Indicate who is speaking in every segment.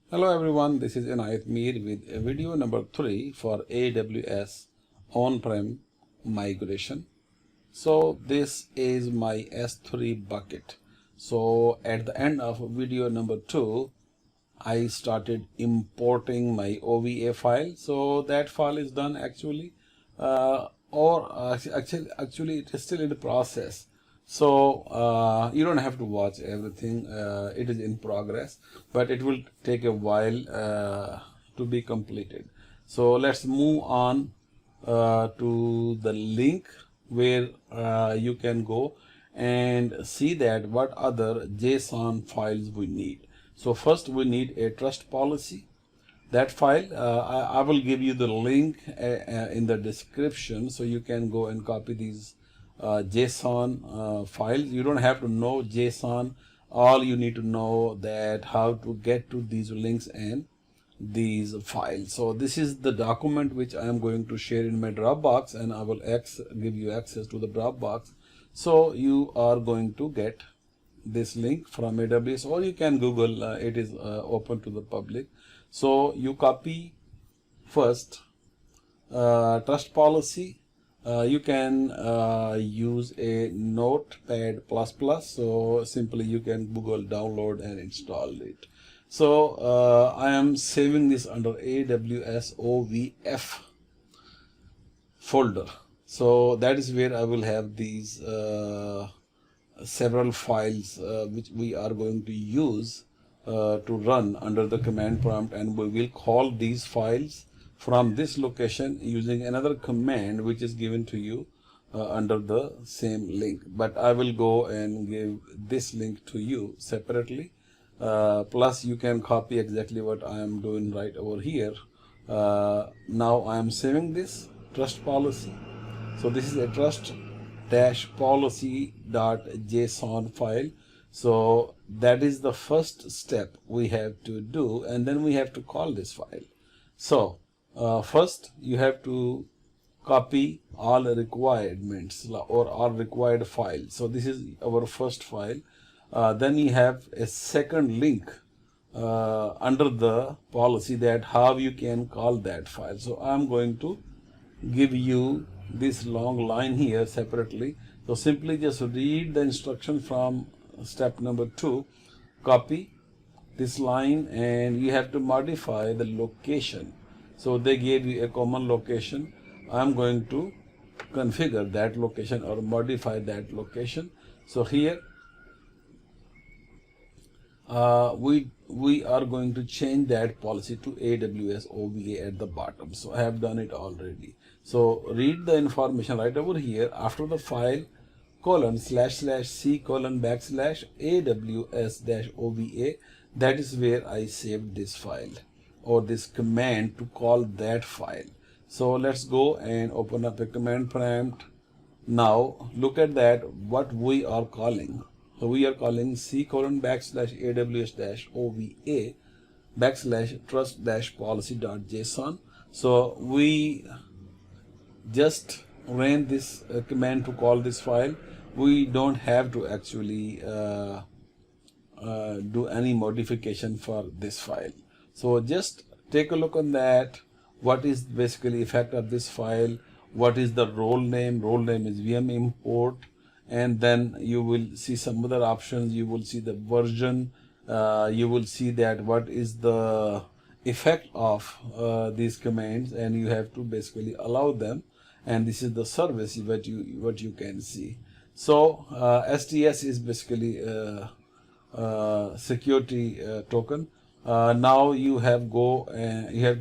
Speaker 1: Hello everyone, this is Inayat Mir with video number 3 for AWS on-prem migration. So this is my S3 bucket. So at the end of video number 2, I started importing my OVA file. So that file is done actually, actually it is still in the process. So you don't have to watch everything. It is in progress, but it will take a while to be completed. So let's move on to the link where you can go and see that what other JSON files we need. So first we need a trust policy. That file, I will give you the link in the description, so you can go and copy these JSON files. You don't have to know JSON. All you need to know that how to get to these links and these files. So this is the document which I am going to share in my Dropbox, and I will give you access to the Dropbox. So you are going to get this link from AWS, or you can Google, it is open to the public. So you copy first trust policy. You can use a Notepad++, so simply you can Google download and install it. So I am saving this under AWS OVF folder. So that is where I will have these several files which we are going to use to run under the command prompt, and we will call these files from this location using another command which is given to you under the same link. But I will go and give this link to you separately. Plus you can copy exactly what I am doing right over here. Now I am saving this trust policy. So this is a trust-policy.json file. So that is the first step we have to do, and then we have to call this file. So first you have to copy all requirements or all required files. So this is our first file. Then you have a second link under the policy that how you can call that file. So I'm going to give you this long line here separately. So simply just read the instruction from step number 2, copy this line, and you have to modify the location. So they gave you a common location. I'm going to configure that location or modify that location. So here we are going to change that policy to AWS OVA at the bottom. So I have done it already. So read the information right over here. After the file, ://c:\/AWS-OVA, that is where I saved this file or this command to call that file. So let's go and open up a command prompt. Now look at that, what we are calling. So we are calling c:/AWS-OVA /trust-policy.json. So we just ran this command to call this file. We don't have to actually do any modification for this file. So just take a look on that. What is basically effect of this file? What is the role name? Role name is VM import. And then you will see some other options. You will see the version. You will see that what is the effect of these commands, and you have to basically allow them. And this is the service what you can see. So STS is basically security token. Now you have to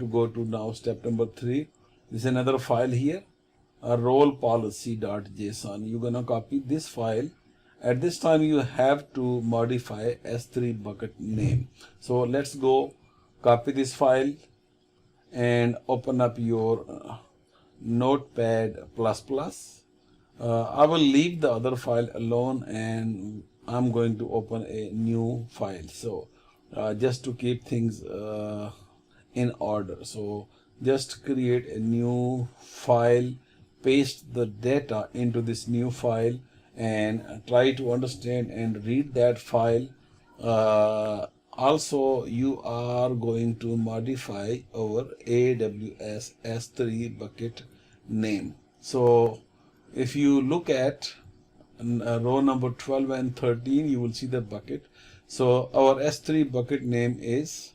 Speaker 1: go to now step number 3. This is another file here, a role policy.json. You're gonna copy this file. At this time you have to modify S3 bucket name. So let's go copy this file and open up your Notepad++. I will leave the other file alone, and I'm going to open a new file. So just to keep things in order, so just create a new file, paste the data into this new file, and try to understand and read that file also you are going to modify our AWS S3 bucket name. So if you look at row number 12 and 13, you will see the bucket. So our S3 bucket name is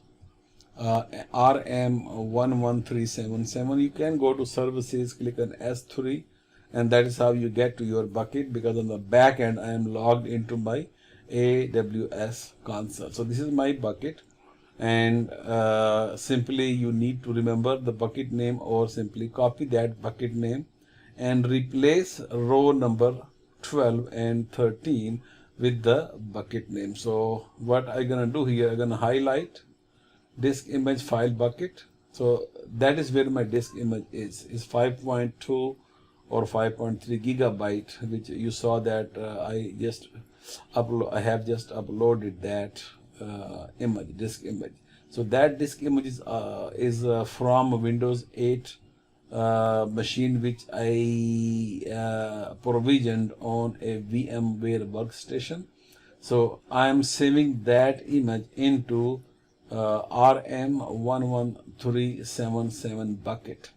Speaker 1: RM11377. You can go to services, click on S3, and that is how you get to your bucket, because on the back end I am logged into my AWS console. So this is my bucket, and simply you need to remember the bucket name, or simply copy that bucket name and replace row number 12 and 13 with the bucket name. So what I'm gonna do here, I'm gonna highlight disk image file bucket. So that is where my disk image is 5.2 or 5.3 gigabyte, which you saw that I have just uploaded that disk image. So that disk image is from Windows 8 machine, which I provisioned on a VMware workstation. So I am saving that image into RM11377 bucket.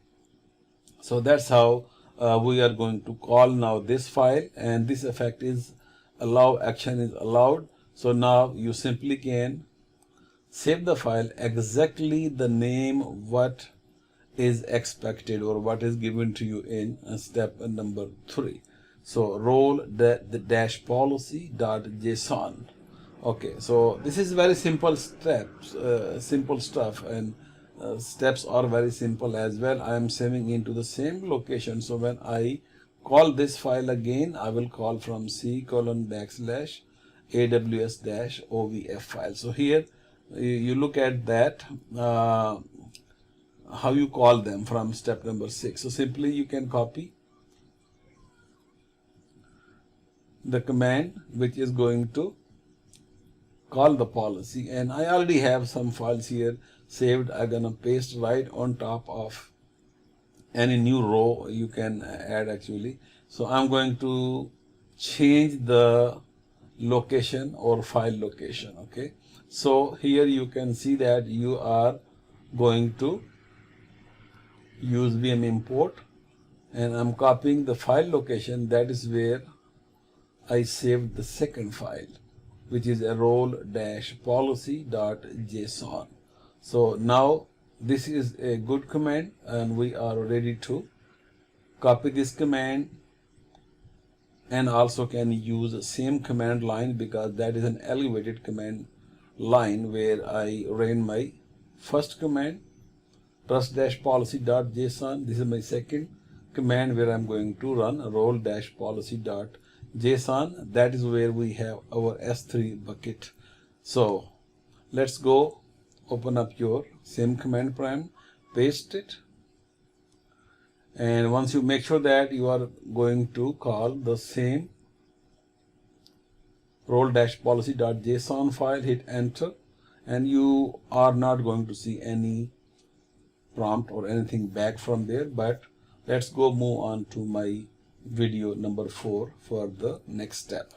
Speaker 1: So that's how we are going to call now this file, and this effect is allow action is allowed. So now you simply can save the file exactly the name what is expected or what is given to you in step number 3. So role the dash policy.json. Okay, so this is very simple steps, simple stuff, and steps are very simple as well. I am saving into the same location. So when I call this file again, I will call from c:\\aws-ovf file. So here you look at that, how you call them from step number 6. So simply you can copy the command which is going to call the policy, and I already have some files here saved. I'm gonna paste right on top of any new row you can add actually. So I'm going to change the location or file location. Okay, so here you can see that you are going to use vm import, and I'm copying the file location. That is where I saved the second file, which is a role-policy.json. So now this is a good command, and we are ready to copy this command, and also can use the same command line, because that is an elevated command line where I ran my first command, trust-policy.json. This is my second command where I'm going to run role-policy.json. That is where we have our S3 bucket. So let's go open up your same command prompt, paste it, and once you make sure that you are going to call the same role-policy.json file, hit enter, and you are not going to see any prompt or anything back from there. But let's go move on to my video number 4 for the next step.